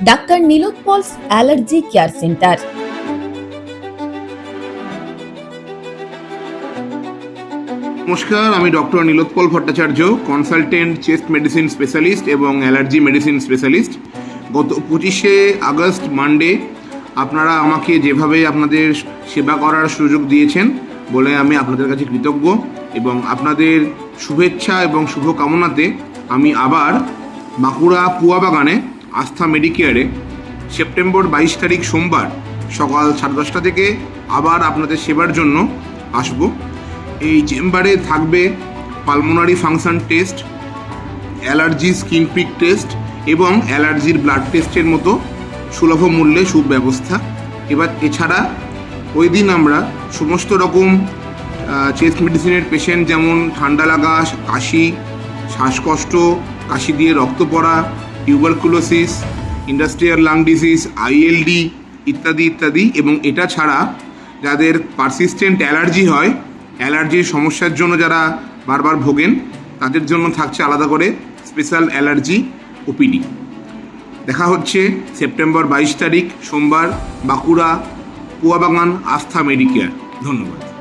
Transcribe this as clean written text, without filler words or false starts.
Doctor Nilotpal's allergy care centre. নমস্কার, আমি doctor Nilotpal Bhattacharya, consultant chest medicine specialist এবং অ্যালার্জি মেডিসিন স্পেশালিস্ট। গত 25শে আগস্ট মানডে আপনারা আমাকে যেভাবে আপনাদের সেবা করার সুযোগ দিয়েছেন বলে আমি আপনাদের কাছে কৃতজ্ঞ, এবং আপনাদের শুভেচ্ছা এবং শুভকামনাতে আমি আবার বাঁকুড়া পুয়াবাগানে আস্থা মেডিকেয়ারে সেপ্টেম্বর 22 তারিখ সোমবার সকাল 10:30 থেকে আবার আপনাদের সেবার জন্য আসব। এই চেম্বারে থাকবে pulmonary function test, allergy skin prick test এবং অ্যালার্জির ব্লাড টেস্টের মতো সুলভ মূল্যে সুব্যবস্থা। এছাড়া ওই দিন আমরা সমস্ত রকম চেস্ট মেডিসিনের পেশেন্ট, যেমন ঠান্ডা লাগা, কাশি, শ্বাসকষ্ট, কাশি দিয়ে রক্ত পড়া, tuberculosis, industrial lung disease, ILD ইত্যাদি ইত্যাদি, এবং এটা ছাড়া যাদের পারসিস্টেন্ট অ্যালার্জি হয়, অ্যালার্জির সমস্যার জন্য যারা বারবার ভোগেন, তাদের জন্য থাকছে আলাদা করে স্পেশাল অ্যালার্জি OPD। দেখা হচ্ছে সেপ্টেম্বর 22 তারিখ সোমবার বাঁকুড়া পুয়াবাগান আস্থা মেডিকেয়ার। ধন্যবাদ।